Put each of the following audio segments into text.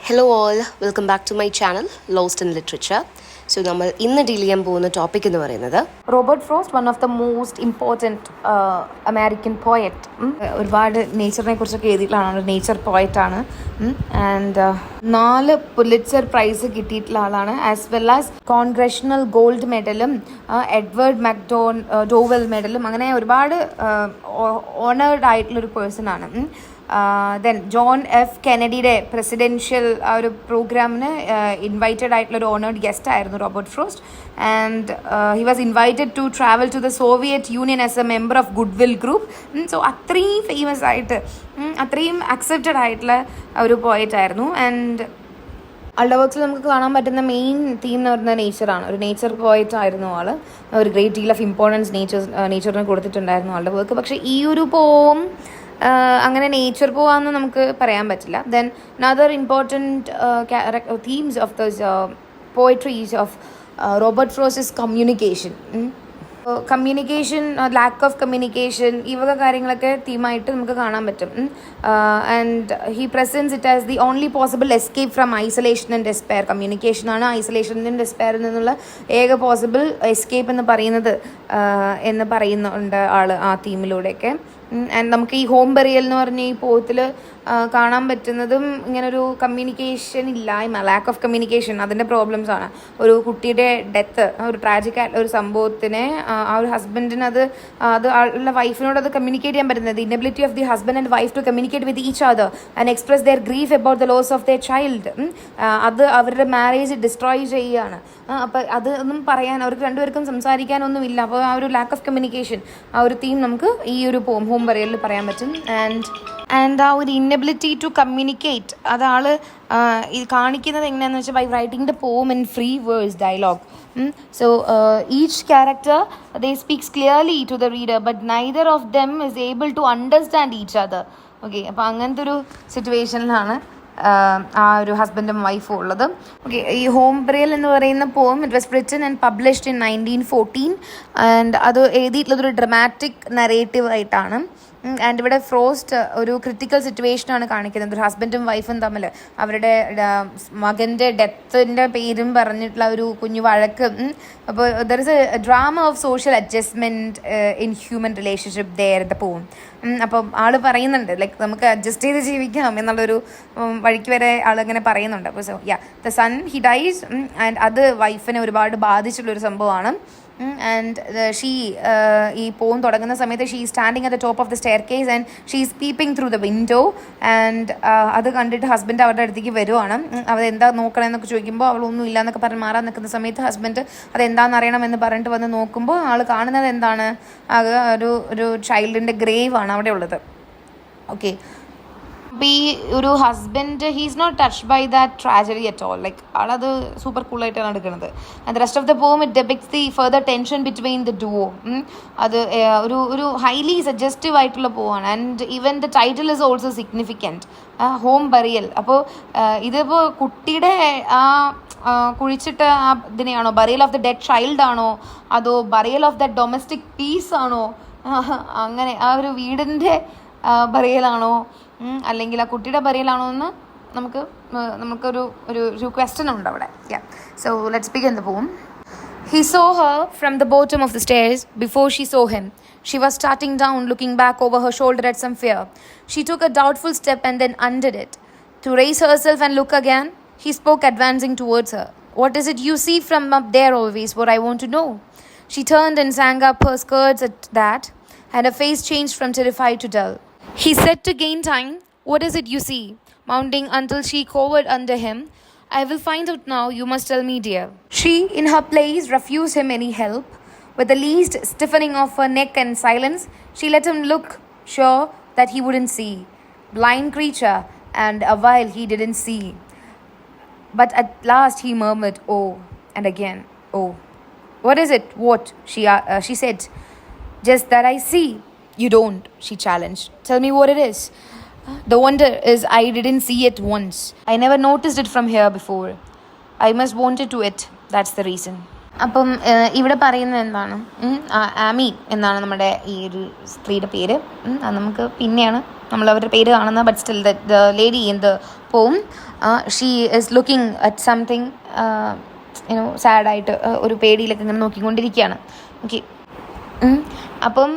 Hello all, welcome back to my channel Lost in Literature. So നമ്മൾ ഇന്ന് deal ചെയ്യാൻ പോകുന്ന ടോപ്പിക് എന്ന് പറയുന്നത് Robert Frost, one of the most important American poet. ഒരുപാട് നേച്ചറിനെ കുറിച്ചൊക്കെ എഴുതിയിട്ടുള്ള ആളാണ്, നേച്ചർ പോയറ്റാണ്. ആൻഡ് 4 പുലിറ്റ്സർ പ്രൈസ് കിട്ടിയിട്ടുള്ള ആളാണ്, as well as congressional gold മെഡലും എഡ്വേർഡ് ഡോവൽ മെഡലും, അങ്ങനെ ഒരുപാട് ഓണേർഡ് ആയിട്ടുള്ളൊരു പേഴ്സൺ ആണ്. ദെൻ ജോൺ എഫ് കെനഡിയുടെ പ്രസിഡൻഷ്യൽ ആ ഒരു പ്രോഗ്രാമിന് ഇൻവൈറ്റഡ് ആയിട്ടുള്ളൊരു ഓണേർഡ് ഗസ്റ്റ് ആയിരുന്നു Robert Frost. And he was invited to travel to the Soviet Union as a member of goodwill group. So അത്രയും ഫേമസ് ആയിട്ട്, അത്രയും അക്സെപ്റ്റഡ് ആയിട്ടുള്ള ഒരു പോയറ്റ് ആയിരുന്നു. ആൻഡ് ആളുടെ വർക്ക്സിൽ നമുക്ക് കാണാൻ പറ്റുന്ന മെയിൻ തീം എന്ന് പറയുന്നത് നേച്ചറാണ്. ഒരു നേച്ചർ പോയറ്റ് ആയിരുന്നു ആൾ. ഒരു ഗ്രേറ്റ് ഡീൽ ഓഫ് ഇമ്പോർട്ടൻസ് നേച്ചറിന് കൊടുത്തിട്ടുണ്ടായിരുന്നു ആളുടെ വർക്ക്. പക്ഷേ ഈ ഒരു പോം അങ്ങനെ നേച്ചർ പോവാന്ന് നമുക്ക് പറയാൻ പറ്റില്ല. Then another important themes of the poetries of Robert Frost is communication, lack of communication, ഈ വക കാര്യങ്ങളൊക്കെ തീമായിട്ട് നമുക്ക് കാണാൻ പറ്റും. And he presents it as the only possible escape from isolation and despair. കമ്മ്യൂണിക്കേഷനാണ് ഐസൊലേഷനും ഡെസ്പെയറിൽ നിന്നുള്ള ഏക പോസിബിൾ എസ്കേപ്പ് എന്ന് പറയുന്നുണ്ട് ആള് ആ തീമിലൂടെയൊക്കെ. ആൻഡ് നമുക്ക് ഈ ഹോം ബറിയൽ എന്ന് പറഞ്ഞ ഈ പോത്തിൽ കാണാൻ പറ്റുന്നതും ഇങ്ങനൊരു കമ്മ്യൂണിക്കേഷൻ ഇല്ലായ്മ, ലാക്ക് ഓഫ് കമ്മ്യൂണിക്കേഷൻ, അതിൻ്റെ പ്രോബ്ലംസ് ആണ്. ഒരു കുട്ടിയുടെ ഡെത്ത്, ഒരു ട്രാജിക് ആയിട്ടുള്ള ഒരു സംഭവത്തിനെ ആ ഒരു ഹസ്ബൻഡിന് അത് ഉള്ള വൈഫിനോട് അത് കമ്മ്യൂണിക്കേറ്റ് ചെയ്യാൻ പറ്റുന്നത്, inability of the husband and wife to communicate with each other and express their grief about the loss of their child, അത് അവരുടെ മാരേജ് ഡിസ്ട്രോയ് ചെയ്യുകയാണ്. അപ്പോൾ അത് ഒന്നും പറയാൻ അവർക്ക് രണ്ടുപേർക്കും സംസാരിക്കാനൊന്നുമില്ല. അപ്പോൾ ആ ഒരു ലാക്ക് ഓഫ് കമ്മ്യൂണിക്കേഷൻ, ആ ഒരു തീം നമുക്ക് ഈ ഒരു ഹോം ബറിയലിൽ പറയാൻ പറ്റും. ആൻഡ് ആ ഒരു ഇന്നബിലിറ്റി ടു കമ്മ്യൂണിക്കേറ്റ് അതാൾ ഇത് കാണിക്കുന്നത് എങ്ങനെയാണെന്ന് വെച്ചാൽ by writing the poem in free verse dialogue. So each character, they speaks clearly to the reader, but neither of them is able to understand each other. Okay, അപ്പോൾ അങ്ങനത്തെ ഒരു സിറ്റുവേഷനിലാണ് ആ ഒരു ഹസ്ബൻഡും വൈഫും ഉള്ളത്. ഓക്കെ, ഈ ഹോം ബറിയൽ എന്ന് പറയുന്ന പോം it was written and published in 1914. And അത് എഴുതിയിട്ടുള്ളതൊരു ഡ്രമാറ്റിക് നറേറ്റീവ് ആയിട്ടാണ്. ആൻഡ് ഇവിടെ ഫ്രോസ്റ്റ് ഒരു ക്രിട്ടിക്കൽ സിറ്റുവേഷനാണ് കാണിക്കുന്നത്. ഒരു ഹസ്ബൻഡും വൈഫും തമ്മിൽ അവരുടെ മകൻ്റെ ഡെത്തിൻ്റെ പേരും പറഞ്ഞിട്ടുള്ള ഒരു കുഞ്ഞു വഴക്ക്. അപ്പോൾ there is a drama of social adjustment in human relationship there the poem. അപ്പം ആൾ പറയുന്നുണ്ട് ലൈക്ക് നമുക്ക് അഡ്ജസ്റ്റ് ചെയ്ത് ജീവിക്കാം എന്നുള്ളൊരു വഴിക്ക് വരെ ആളിങ്ങനെ പറയുന്നുണ്ട്. അപ്പോൾ so the son he dies, and അത് വൈഫിനെ ഒരുപാട് ബാധിച്ചിട്ടുള്ളൊരു സംഭവമാണ്. ആൻഡ് ഈ പോം തുടങ്ങുന്ന സമയത്ത് she standing at the top of the stair case and she is peeping through the window. And അത് കണ്ടിട്ട് ഹസ്ബൻഡ് അവരുടെ അടുത്തേക്ക് വരുവാണ്. അതെന്താ നോക്കണമെന്നൊക്കെ ചോദിക്കുമ്പോൾ അവളൊന്നും ഇല്ല എന്നൊക്കെ പറഞ്ഞ് മാറാൻ നിൽക്കുന്ന സമയത്ത് ഹസ്ബൻഡ് അതെന്താണെന്ന് അറിയണമെന്ന് പറഞ്ഞിട്ട് വന്ന് നോക്കുമ്പോൾ ആൾ കാണുന്നത് എന്താണ്, അത് ഒരു ചൈൽഡിൻ്റെ ഗ്രേവ് ആണ് അവിടെ ഉള്ളത്. ഓക്കെ, അപ്പോൾ ഈ ഒരു husband he's not touched by that tragedy at all. Like ആളത് സൂപ്പർ കൂളായിട്ടാണ് എടുക്കുന്നത്. And the rest of the poem it depicts the further tension between the duo. അത് ഒരു ഹൈലി സജസ്റ്റീവ് ആയിട്ടുള്ള പോവാണ്. And even the title is also significant, home burial. അപ്പോൾ ഇതിപ്പോൾ കുട്ടിയുടെ ആ കുഴിച്ചിട്ട ആ ഇതിനെയാണോ, burial of the dead child ആണോ, അതോ burial of the domestic peace ആണോ, അങ്ങനെ ആ ഒരു വീടിൻ്റെ ബറിയലാണോ, അല്ലെങ്കിൽ ആ കുട്ടിയുടെ ബറിയലാണോ എന്ന് നമുക്കൊരു ക്വസ്റ്റ്യൻ ഉണ്ട് അവിടെ. So let's begin the poem. He saw her from the bottom of the stairs before she saw him. She was starting down, looking back over her shoulder at some fear. She took a doubtful step and then undid it. To raise herself and look again, he spoke, advancing towards her. "What is it you see from up there always, what I want to know?" She turned and sang up her skirts at that, and her face changed from terrified to dull. He said to gain time, "What is it you see?" Mounting until she cowered under him. "I will find out now, you must tell me, dear." She, in her place, refused him any help. With the least stiffening of her neck and silence, she let him look, sure that he wouldn't see. Blind creature, and a while he didn't see. But at last he murmured, "Oh," and again, "Oh." "What is it? What?" she said. "Just that I see." "You don't," she challenged. "Tell me what it is." "The wonder is I didn't see it once. I never noticed it from here before. I must wanted to it. That's the reason." അപ്പം ഇവിടെ പറയുന്നത് എന്താണ്, ആമി എന്നാണ് നമ്മുടെ ഈ ഒരു സ്ത്രീയുടെ പേര്. അത് നമുക്ക് പിന്നെയാണ് നമ്മൾ അവരുടെ പേര് കാണുന്നത്. But still the lady in the poem, she is looking at something സാഡായിട്ട്, ഒരു പേടിയിലൊക്കെ ഇങ്ങനെ നോക്കിക്കൊണ്ടിരിക്കുകയാണ്. ഓക്കെ. അപ്പം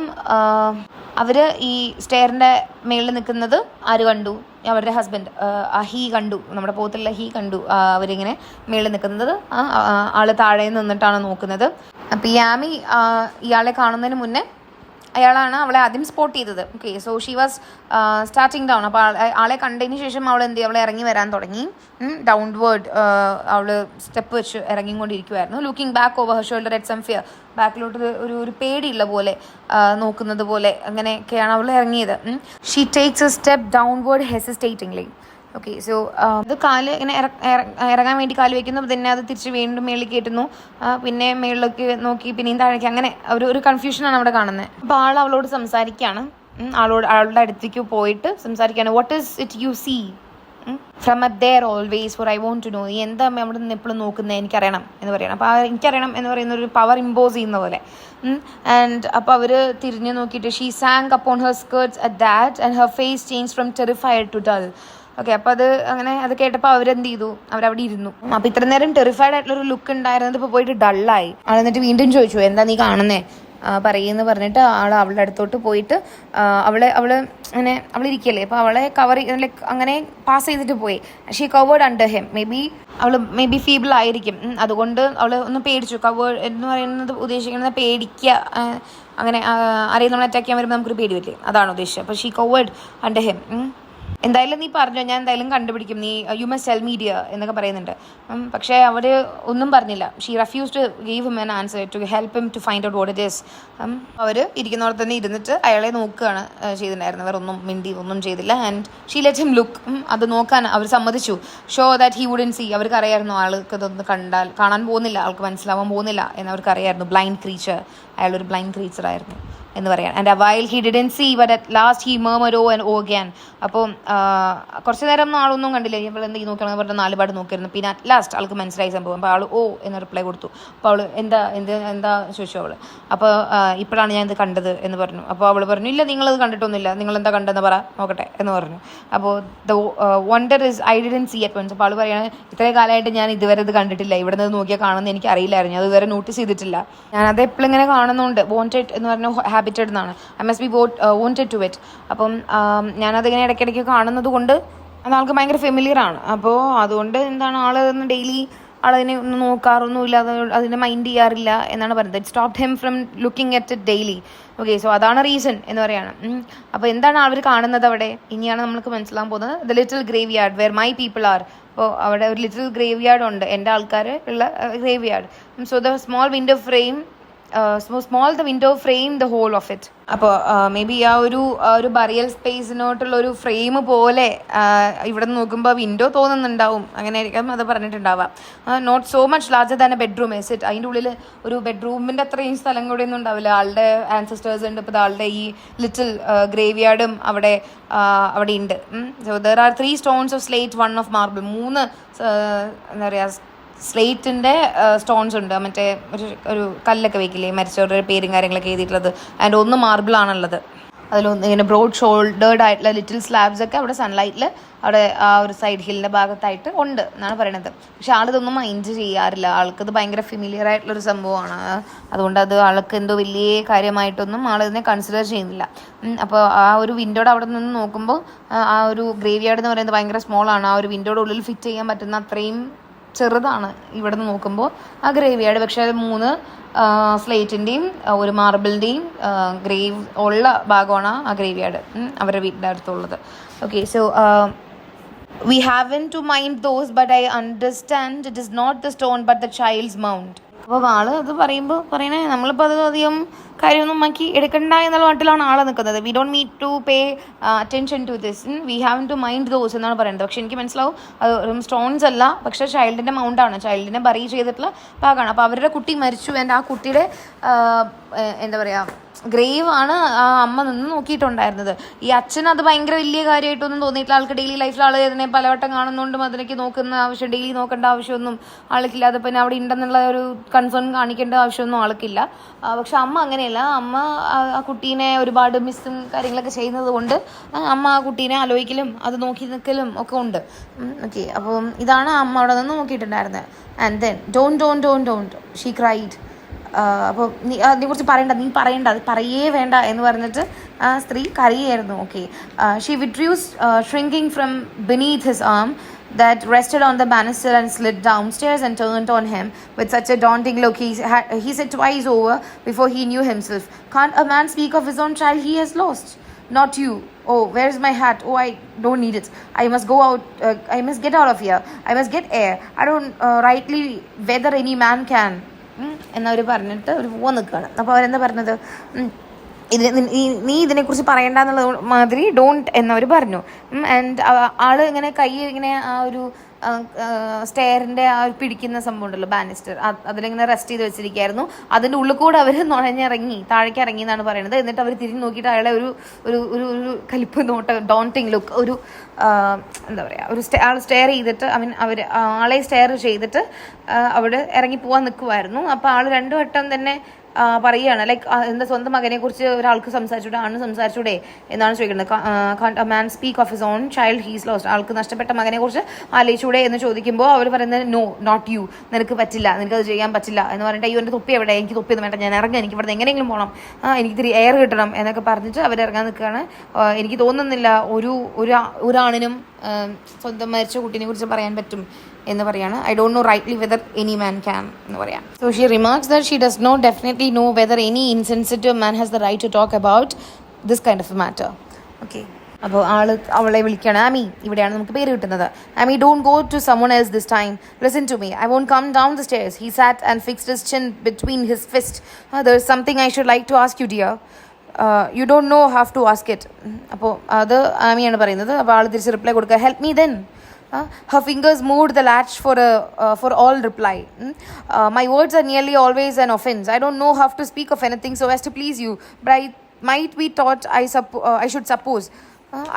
അവർ ഈ സ്റ്റെയറിൻ്റെ മേളിൽ നിൽക്കുന്നത് ആര് കണ്ടു? അവരുടെ ഹസ്ബൻഡ് ഹീ കണ്ടു, നമ്മുടെ പോത്തുള്ള ഹീ കണ്ടു അവരിങ്ങനെ മേളിൽ നിൽക്കുന്നത്. ആൾ താഴെ നിന്നിട്ടാണ് നോക്കുന്നത്. അപ്പോൾ ഈ ആമി ഇയാളെ കാണുന്നതിന് മുന്നേ അയാളാണ് അവളെ ആദ്യം സ്പോട്ട് ചെയ്തത്. Okay. So she was starting down. അപ്പോൾ ആളെ കണ്ടതിന് ശേഷം അവൾ എന്ത് ചെയ്യും, അവളെ ഇറങ്ങി വരാൻ തുടങ്ങി. ഡൗൺവേർഡ് അവൾ സ്റ്റെപ്പ് വെച്ച് ഇറങ്ങിക്കൊണ്ടിരിക്കുമായിരുന്നു. Looking back over her shoulder at some fear. ബാക്കിലോട്ട് ഒരു പേടിയുള്ള പോലെ നോക്കുന്നത് പോലെ അങ്ങനെയൊക്കെയാണ് അവൾ ഇറങ്ങിയത്. She takes a step downward hesitatingly. Okay. So ഇത് കാല് ഇങ്ങനെ ഇറങ്ങാൻ വേണ്ടി കാല് വയ്ക്കുന്നു, പിന്നെ അത് തിരിച്ച് വീണ്ടും മേളിൽ കയറ്റുന്നു, പിന്നെ മേളിലേക്ക് നോക്കി പിന്നെയും താഴേക്ക്, അങ്ങനെ ഒരു കൺഫ്യൂഷനാണ് അവിടെ കാണുന്നത്. അപ്പോൾ അവളോട് സംസാരിക്കുകയാണ്. അവളുടെ അടുത്തേക്ക് പോയിട്ട് സംസാരിക്കുകയാണ്. What is it you see from up there always for I want to know. നീ എന്താ അവിടെ നിന്ന് എപ്പോഴും നോക്കുന്നത്, എനിക്കറിയണം എന്ന് പറയണം. അപ്പോൾ എനിക്കറിയണം എന്ന് പറയുന്ന ഒരു പവർ ഇമ്പോസ് ചെയ്യുന്ന പോലെ. ആൻഡ് അപ്പോൾ അവർ തിരിഞ്ഞ് നോക്കിയിട്ട് she sank upon her skirts at that and her face change from terrified to dull. Okay. അപ്പോൾ അത് കേട്ടപ്പോൾ അവരെന്ത് ചെയ്തു, അവരവിടെ ഇരുന്നു. അപ്പോൾ ഇത്ര നേരം ടെറിഫൈഡ് ആയിട്ടുള്ളൊരു ലുക്ക് ഉണ്ടായിരുന്നത് ഇപ്പോൾ പോയിട്ട് ഡള്ളായി. എന്നിട്ട് വീണ്ടും ചോദിച്ചു, എന്താ നീ കാണുന്നേ പറയുമെന്ന് പറഞ്ഞിട്ട് അവളുടെ അടുത്തോട്ട് പോയിട്ട് അവളിരിക്കല്ലേ, അപ്പോൾ അവളെ കവർ ലൈക്ക് അങ്ങനെ പാസ് ചെയ്തിട്ട് പോയി. She covered under him. May be feeble ആയിരിക്കും, അതുകൊണ്ട് അവൾ ഒന്ന് പേടിച്ചു. കവേർഡ് എന്ന് പറയുന്നത് ഉദ്ദേശിക്കുന്നത് പേടിക്കുക, അങ്ങനെ ആരെയും നമ്മൾ അറ്റാക്ക് ചെയ്യാൻ വരുമ്പോൾ നമുക്കൊരു പേടി വരില്ലേ, അതാണ് ഉദ്ദേശിച്ചത്. അപ്പോൾ ഷീ കവേർഡ് അണ്ടർ ഹിം. എന്തായാലും നീ പറഞ്ഞോ, ഞാൻ എന്തായാലും കണ്ടുപിടിക്കും, നീ you must tell me dear എന്നൊക്കെ പറയുന്നുണ്ട്. പക്ഷേ അവർ ഒന്നും പറഞ്ഞില്ല. She refuse to give him an answer to help him to find out what it is. അവർ ഇരിക്കുന്നവിടെ തന്നെ ഇരുന്നിട്ട് അയാളെ നോക്കുകയാണ് ചെയ്തിട്ടുണ്ടായിരുന്നത്. വേറെ ഒന്നും ചെയ്തില്ല. And she let him look. അത് നോക്കാൻ അവർ സമ്മതിച്ചു. Sure that he wouldn't see. അവർക്ക് അറിയായിരുന്നു ആൾക്ക് ഇതൊന്ന് കാണാൻ പോകുന്നില്ല, ആൾക്ക് മനസ്സിലാവാൻ പോകുന്നില്ല എന്ന് അവർക്ക് അറിയായിരുന്നു. ബ്ലൈൻഡ് ക്രീച്ചർ, അയാളൊരു ബ്ലൈൻഡ് ക്രീച്ചർ ആയിരുന്നു എന്ന് പറയാം. And while he didn't see but at last he murmured oh and oh again. അപ്പോൾ കുറച്ച് നേരം ആളൊന്നും കണ്ടില്ല. ഇപ്പോൾ എന്ത് നോക്കണം പറഞ്ഞാൽ 4 പാട് നോക്കിയിരുന്നു. പിന്നെ അറ്റ് ലാസ്റ്റ് ആൾക്ക് മനസ്സിലായി സംഭവം. അപ്പോൾ ആൾ ഓ എന്ന് റിപ്ലൈ കൊടുത്തു. അപ്പോൾ അവൾ എന്താ ചോദിച്ചു അവൾ. അപ്പോൾ ഇപ്പോഴാണ് ഞാൻ ഇത് കണ്ടത് എന്ന് പറഞ്ഞു. അപ്പോൾ അവൾ പറഞ്ഞു, ഇല്ല നിങ്ങളത് കണ്ടിട്ടൊന്നുമില്ല, നിങ്ങളെന്താ കണ്ടെന്ന് നോക്കട്ടെ എന്ന് പറഞ്ഞു. അപ്പോൾ the wonder is I didn't see at once. അപ്പോൾ ആൾ പറയുകയാണ്, ഇത്രയും കാലമായിട്ട് ഞാൻ ഇതുവരെ ഇത് കണ്ടിട്ടില്ല, ഇവിടെ നിന്ന് നോക്കിയാൽ കാണുന്നത് എനിക്ക് അറിയില്ലായിരുന്നു, അത് ഇതുവരെ നോട്ടീസ് ചെയ്തിട്ടില്ല. ഞാനത് എപ്പോഴും ഇങ്ങനെ കാണുന്നുണ്ട്. വോണ്ടഡ് എന്ന് പറഞ്ഞ ഹാബിറ്റഡ് എന്നാണ്. I must be wonted to it. അപ്പം ഞാനതിങ്ങനെ ഇടയ്ക്കിടയ്ക്ക് കാണുന്നത് കൊണ്ട് അത് ആൾക്ക് ഭയങ്കര ഫെമിലിയർ ആണ്. അപ്പോൾ അതുകൊണ്ട് എന്താണ് ആളൊന്ന് ഡെയിലി ആളതിനെ ഒന്നും നോക്കാറൊന്നുമില്ല, അതിനെ മൈൻഡ് ചെയ്യാറില്ല എന്നാണ് പറയുന്നത്. It stopped him from looking at it daily. Okay. So അതാണ് റീസൺ എന്ന് പറയാണ്. അപ്പോൾ എന്താണ് അവർ കാണുന്നത് അവിടെ? ഇനിയാണ് നമ്മൾക്ക് മനസ്സിലാകാൻ പോകുന്നത്. The little graveyard where my people are. അപ്പോൾ അവിടെ ഒരു ലിറ്റിൽ ഗ്രേവ് യാർഡ് ഉണ്ട്, എൻ്റെ ആൾക്കാർ ഉള്ള grave yard. So the small window frame the window frame the whole of it. അപ്പോൾ മേ ബി ആ ഒരു ബറിയൽ സ്പേസിനോട്ടുള്ള ഒരു ഫ്രെയിം പോലെ ഇവിടെ നിന്ന് നോക്കുമ്പോൾ വിൻഡോ തോന്നുന്നുണ്ടാവും, അങ്ങനെ ആയിരിക്കും അത് പറഞ്ഞിട്ടുണ്ടാവാം. Not so much larger than a bedroom is it. അതിൻ്റെ ഉള്ളിൽ ഒരു ബെഡ്റൂമിൻ്റെ അത്രയും സ്ഥലം കൂടെ ഒന്നും ഉണ്ടാവില്ല. ആളുടെ ആൻസസ്റ്റേഴ്സ് ഉണ്ട്, ഇപ്പോൾ ആളുടെ ഈ ലിറ്റിൽ ഗ്രേവ് യാർഡും അവിടെ ഉണ്ട്. So there are 3 stones of slate, 1 of marble. 3 എന്താ പറയുക സ്ലേറ്റിൻ്റെ സ്റ്റോൺസ് ഉണ്ട്, മറ്റേ ഒരു കല്ലൊക്കെ വെക്കില്ലേ മരിച്ചവരുടെ പേരും കാര്യങ്ങളൊക്കെ എഴുതിയിട്ടുള്ളത്. അതിൻ്റെ 1 മാർബിളാണുള്ളത്. അതിലൊന്ന് ഇങ്ങനെ ബ്രോഡ് ഷോൾഡേർഡ് ആയിട്ടുള്ള ലിറ്റിൽ സ്ലാബ്സ് ഒക്കെ അവിടെ സൺലൈറ്റിൽ അവിടെ ആ ഒരു സൈഡ് ഹില്ലിൻ്റെ ഭാഗത്തായിട്ട് ഉണ്ട് എന്നാണ് പറയണത്. പക്ഷെ ആളിതൊന്നും മൈൻഡ് ചെയ്യാറില്ല. ആൾക്കത് ഭയങ്കര ഫെമിലിയർ ആയിട്ടുള്ളൊരു സംഭവമാണ്. അതുകൊണ്ട് ആൾക്ക് എന്തോ വലിയ കാര്യമായിട്ടൊന്നും ആളിതിനെ കൺസിഡർ ചെയ്യുന്നില്ല. അപ്പോൾ ആ ഒരു വിൻഡോയുടെ അവിടെ നിന്ന് നോക്കുമ്പോൾ ആ ഒരു ഗ്രേവ് യാർഡ് എന്ന് പറയുന്നത് ഭയങ്കര സ്മോളാണ്. ആ ഒരു വിൻഡോയുടെ ഉള്ളിൽ ഫിറ്റ് ചെയ്യാൻ പറ്റുന്ന അത്രയും ചെറുതാണ് ഇവിടെ നിന്ന് നോക്കുമ്പോൾ ആ ഗ്രേവ് യാർഡ്. പക്ഷേ അത് 3 സ്ലേറ്റിൻ്റെയും 1 മാർബിളിൻ്റെയും ഗ്രേവ് ഉള്ള ഭാഗമാണ് ആ ഗ്രേവ് യാർഡ് അവരുടെ വീടിൻ്റെ അടുത്തുള്ളത്. Okay. So we haven't to mind those, but I understand it is not the stone but the child's mount. അപ്പോൾ ആള് അത് പറയുമ്പോൾ പറയണേ നമ്മളിപ്പോൾ അത് അധികം കാര്യമൊന്നും ആക്കി എടുക്കണ്ട എന്നുള്ള മട്ടിലാണ് ആൾ നിൽക്കുന്നത്. We don't need to pay attention to this, we have to mind those എന്നാണ് പറയുന്നത്. പക്ഷെ എനിക്ക് മനസ്സിലാവും അത് സ്റ്റോൺസ് അല്ല, പക്ഷേ ചൈൽഡിൻ്റെ മൗണ്ടാണ്, ചൈൽഡിനെ ബറി ചെയ്തിട്ടുള്ള ഭാഗമാണ്. അപ്പോൾ അവരുടെ കുട്ടി മരിച്ചു, ആൻഡ് ആ കുട്ടിയുടെ എന്താ പറയുക ഗ്രേവ് ആണ് ആ അമ്മ നിന്ന് നോക്കിയിട്ടുണ്ടായിരുന്നത്. ഈ അച്ഛന് അത് ഭയങ്കര വലിയ കാര്യമായിട്ടൊന്നും തോന്നിയിട്ടില്ല. ആൾക്ക് ഡെയിലി ലൈഫിൽ ആൾ ഇതിനെ പലവട്ടം കാണുന്നതുകൊണ്ടും അതിലേക്ക് നോക്കുന്ന ആവശ്യം, ഡെയിലി നോക്കേണ്ട ആവശ്യമൊന്നും ആൾക്കില്ല. അത് പിന്നെ അവിടെ ഉണ്ടെന്നുള്ള ഒരു കൺസേൺ കാണിക്കേണ്ട ആവശ്യമൊന്നും ആൾക്കില്ല. പക്ഷെ അമ്മ അങ്ങനെയല്ല. അമ്മ ആ കുട്ടീനെ ഒരുപാട് മിസ്സും കാര്യങ്ങളൊക്കെ ചെയ്യുന്നത് കൊണ്ട് അമ്മ ആ കുട്ടീനെ ആലോചിക്കലും അത് നോക്കി നിൽക്കലും ഒക്കെ ഉണ്ട്. ഓക്കെ, അപ്പം ഇതാണ് അമ്മ അവിടെ നിന്ന് നോക്കിയിട്ടുണ്ടായിരുന്നത്. And then don't she cried. അപ്പോൾ അതിനെക്കുറിച്ച് പറയണ്ട അത് പറയേ വേണ്ട എന്ന് പറഞ്ഞിട്ട് ആ സ്ത്രീ കരയായിരുന്നു. Okay, she withdrew shrinking from beneath his arm that rested on the banister and slid downstairs and turned on him with such a daunting look. He said twice over before he knew himself, "Can't a man speak of his own child he has lost? Not you. Oh, where's my hat? Oh, I don't need it. I must go out. I must get out of here. I must get air. I don't rightly whether any man can." എന്നവർ പറഞ്ഞിട്ട് അവർ പോകാൻ നിൽക്കുകയാണ്. അപ്പോൾ അവരെന്താ പറഞ്ഞത്, നീ ഇതിനെക്കുറിച്ച് പറയണ്ട എന്നുള്ളത് മാതിരി ഡോണ്ട് എന്നവർ പറഞ്ഞു. ആൻഡ് ആൾ ഇങ്ങനെ കൈ ഇങ്ങനെ ആ ഒരു സ്റ്റെയറിൻ്റെ ആ പിടിക്കുന്ന സംഭവം ഉണ്ടല്ലോ, ബാനിസ്റ്റർ, അതിലിങ്ങനെ റെസ്റ്റ് ചെയ്ത് വെച്ചിരിക്കുകയായിരുന്നു. അതിൻ്റെ ഉള്ളിൽ കൂടെ അവർ നുഴഞ്ഞിറങ്ങി താഴേക്ക് ഇറങ്ങി എന്നാണ് പറയുന്നത്. എന്നിട്ട് അവർ തിരിഞ്ഞ് നോക്കിയിട്ട് അയാളെ ഒരു ഒരു ഒരു കലിപ്പ് നോട്ട, ഡോണ്ടിങ് ലുക്ക്, ഒരു എന്താ പറയുക, ഒരു ആൾ സ്റ്റെയർ ചെയ്തിട്ട് അവർ ആളെ സ്റ്റെയർ ചെയ്തിട്ട് അവിടെ ഇറങ്ങി പോകാൻ നിൽക്കുമായിരുന്നു. അപ്പോൾ ആൾ 2 വട്ടം തന്നെ പറയുകയാണ്, ലൈക്ക് എന്താ സ്വന്തം മകനെക്കുറിച്ച് ഒരാൾക്ക് സംസാരിച്ചൂടെ എന്നാണ് ചോദിക്കുന്നത്. കാൻ't a man speak of his own child he's lost? ആൾക്ക് നഷ്ടപ്പെട്ട മകനെക്കുറിച്ച് ആലോചിച്ചൂടെ എന്ന് ചോദിക്കുമ്പോൾ അവർ പറയുന്നത് നോ നോട്ട് യു, നിനക്ക് പറ്റില്ല, നിനക്കത് ചെയ്യാൻ പറ്റില്ല എന്ന് പറഞ്ഞിട്ട് അയ്യോ എൻ്റെ തൊപ്പി എവിടെ, എനിക്ക് തൊപ്പിയൊന്നും വേണ്ട, ഞാൻ ഇറങ്ങാം, എനിക്ക് ഇവിടെ എങ്ങനെയെങ്കിലും പോകണം, എനിക്ക് ഇത്തിരി എയർ കിട്ടണം എന്നൊക്കെ പറഞ്ഞിട്ട് അവർ ഇറങ്ങാൻ നിൽക്കുകയാണ്. എനിക്ക് തോന്നുന്നില്ല ഒരാണിനും സ്വന്തം മരിച്ച കുട്ടീനെ കുറിച്ച് പറയാൻ പറ്റും എന്ന് പറയാണ്. I don't know rightly whether any man can എന്ന് പറയാം. So she remarks that she does not definitely know whether any insensitive man has the right to talk about this kind of a matter. Okay, അപ്പോൾ അവളെ വിളിക്കുകയാണ്, Amy, ഇവിടെയാണ് നമുക്ക് പേര് കിട്ടുന്നത്. Amy, don't go to someone else this time. Listen to me, I won't come down the stairs. He sat and fixed his chin between his fist. There is something I should like to ask you dear. You don't know have to ask it. അപ്പോൾ അത് ആമിയാണ് പറയുന്നത്. അപ്പോൾ ആൾ തിരിച്ച് reply കൊടുക്കുക, help me then. Her fingers moved the latch for all reply. My words are nearly always an offense. I don't know how to speak of anything so as to please you, but I might be taught, I should suppose.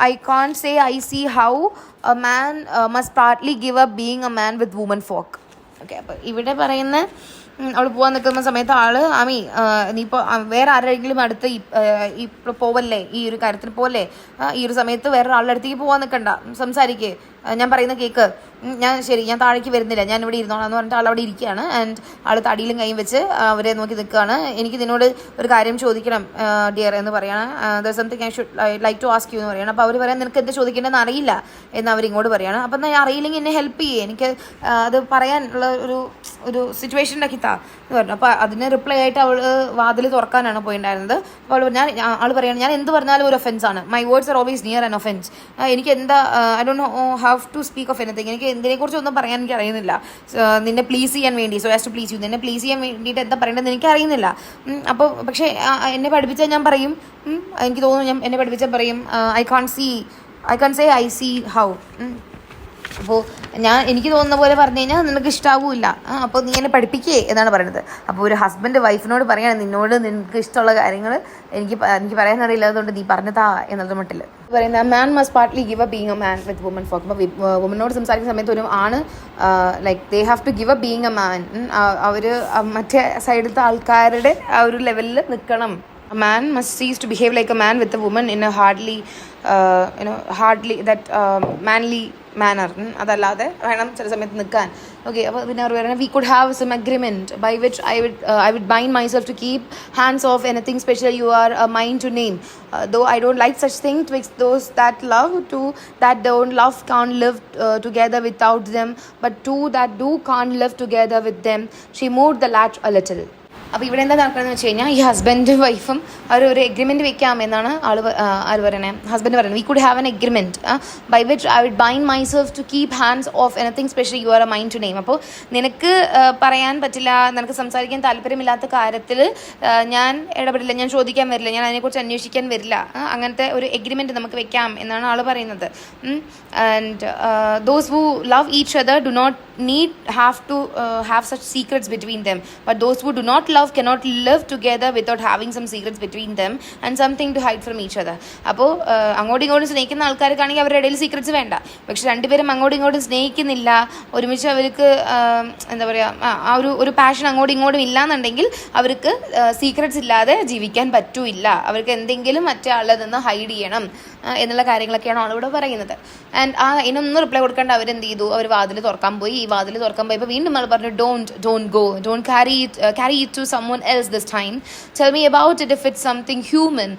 I can't say I see how a man must partly give up being a man with woman folk. Okay, അപ്പോൾ ഇവിടെ പറയുന്ന അവൾ പോകാൻ നിൽക്കുന്ന സമയത്ത് ആമി, നീ ഇപ്പോൾ വേറെ ആരെങ്കിലും അടുത്ത് ഇപ്പോൾ പോവല്ലേ, ഈ ഒരു കാര്യത്തിൽ പോലെ ഈ ഒരു സമയത്ത് വേറെ ആളുടെ അടുത്തേക്ക് പോകാൻ നിൽക്കണ്ട, സംസാരിക്കേ, ഞാൻ പറയുന്ന കേക്ക്, ഞാൻ താഴേക്ക് വരുന്നില്ല, ഞാൻ ഇവിടെ ഇരുന്നോളാം എന്ന് പറഞ്ഞിട്ട് ആൾ അവിടെ ഇരിക്കുകയാണ്. ആൻഡ് ആൾ തടിയിലും കൈയും വെച്ച് അവരെ നോക്കി നിൽക്കുകയാണ്. എനിക്ക് നിന്നോട് ഒരു കാര്യം ചോദിക്കണം ഡിയർ എന്ന് പറയാണ്. There something I should like to ask you എന്ന് പറയണം. അപ്പോൾ അവർ പറയാൻ, നിനക്ക് എന്ത് ചോദിക്കേണ്ടതെന്ന് അറിയില്ല എന്ന് അവരിങ്ങോട്ട് പറയാണ്. അപ്പം എന്നാൽ അറിയില്ലെങ്കിൽ എന്നെ ഹെൽപ്പ് ചെയ്യേ, എനിക്ക് അത് പറയാനുള്ള ഒരു സിറ്റുവേഷൻ ഉണ്ടാക്കിത്താ എന്ന് പറഞ്ഞു. അപ്പോൾ അതിന് റിപ്ലൈ ആയിട്ട് അവൾ വാതിൽ തുറക്കാനാണ് പോയിട്ടുണ്ടായിരുന്നത്. അപ്പോൾ ആൾ പറയാണ്, ഞാൻ എന്ത് പറഞ്ഞാലും ഒരു ഒഫൻസ് ആണ്. My words are always near an offence. എനിക്ക് എന്താ, I don't know how to speak of anything. എനിക്ക് എന്തിനെക്കുറിച്ച് ഒന്നും പറയാൻ എനിക്ക് അറിയുന്നില്ല. നിന്നെ പ്ലീസ് ചെയ്യാൻ വേണ്ടി, so as to please you, നിന്നെ പ്ലീസ് ചെയ്യാൻ വേണ്ടിയിട്ട് എന്താ പറയേണ്ടതെന്ന് എനിക്ക് അറിയുന്നില്ല. അപ്പോൾ പക്ഷേ എന്നെ പഠിപ്പിച്ചാൽ ഞാൻ പറയും, എനിക്ക് തോന്നുന്നു എന്നെ പഠിപ്പിച്ചാൽ പറയും, I can't say I see how. അപ്പോൾ എനിക്ക് തോന്നുന്ന പോലെ പറഞ്ഞു കഴിഞ്ഞാൽ നിനക്ക് ഇഷ്ടാവില്ല, അപ്പോൾ നീ എന്നെ പഠിപ്പിക്കേ എന്നാണ് പറയുന്നത്. അപ്പോൾ ഒരു ഹസ്ബൻഡ് വൈഫിനോട് പറയാണ്, നിനക്ക് ഇഷ്ടമുള്ള കാര്യങ്ങൾ എനിക്ക് പറയാൻ അറിയില്ല, അതുകൊണ്ട് നീ പറഞ്ഞതാ എന്നുള്ള മട്ടിൽ പറയുന്നത്. Man must partly give up being a man with womenfolk. അപ്പോൾ വുമനോട് സംസാരിക്കുന്ന സമയത്ത് ഒരു ആണ് like they have to give up being a man. അവർ മറ്റേ സൈഡിലത്തെ ആൾക്കാരുടെ ആ ഒരു ലെവലിൽ നിൽക്കണം. A man must cease to behave like a man with a woman in a hardly that manly manner. അതല്ലാതെ വേണം ചില സമയത്ത് നിൽക്കാൻ. ഓക്കെ, അപ്പോൾ പിന്നെ അവർ പറയുന്നത്, we could have some agreement by which I would bind myself to keep hands off anything special you are mine to name. Though I don't like such things, twixt those that love, two that don't love can't live together without them, but two that do can't live together with them. She moved the latch a little. അപ്പോൾ ഇവിടെ എന്താ നടക്കുന്നതെന്ന് വെച്ച് കഴിഞ്ഞാൽ, ഈ ഹസ്ബൻഡും വൈഫും ഒരു എഗ്രിമെൻറ്റ് വെക്കാം എന്നാണ് ആൾ പറയണേ. ഹസ്ബൻഡ് പറയുന്നത്, we could have an agreement by which I would bind myself to keep hands off anything special you are a mind to name. അപ്പോൾ നിനക്ക് പറയാൻ പറ്റില്ല, നിനക്ക് സംസാരിക്കാൻ താല്പര്യമില്ലാത്ത കാര്യത്തിൽ ഞാൻ ഇടപെടില്ല, ഞാൻ ചോദിക്കാൻ വരില്ല, ഞാൻ അതിനെക്കുറിച്ച് അന്വേഷിക്കാൻ വരില്ല. അങ്ങനത്തെ ഒരു എഗ്രിമെൻറ്റ് നമുക്ക് വെക്കാം എന്നാണ് ആൾ പറയുന്നത്. And those who love each other do not have to have such secrets between them, but those who do not love cannot live together without having some secrets between them and something to hide from each other. അപ്പോൾ അങ്ങോട്ടും ഇങ്ങോട്ടും സ്നേഹിക്കുന്ന ആൾക്കാർക്കാണെങ്കിൽ അവരുടെ ഇടയിൽ secrets വേണ്ട. പക്ഷെ രണ്ടുപേരും അങ്ങോട്ടും ഇങ്ങോട്ടും സ്നേഹിക്കുന്നില്ല, ഒരുമിച്ച് അവർക്ക് എന്താ പറയുക, ആ ഒരു പാഷൻ അങ്ങോട്ടും ഇങ്ങോട്ടും ഇല്ലാന്നുണ്ടെങ്കിൽ അവർക്ക് സീക്രറ്റ്സ് ഇല്ലാതെ ജീവിക്കാൻ പറ്റൂല്ല. അവർക്ക് എന്തെങ്കിലും മറ്റേ ആളിൽ നിന്ന് ഹൈഡ് ചെയ്യണം എന്നുള്ള കാര്യങ്ങളൊക്കെയാണ് ആളിവിടെ പറയുന്നത്. ആൻഡ് ഇതിനൊന്നും റിപ്ലൈ കൊടുക്കേണ്ട അവരെന്ത് ചെയ്തു, അവർ വാതിൽ തുറക്കാൻ പോയി. ഈ വാതിൽ തുറക്കാൻ പോയപ്പോൾ വീണ്ടും ആൾ പറഞ്ഞു, don't go, don't carry it to someone else this time. Tell me about it if it's something human.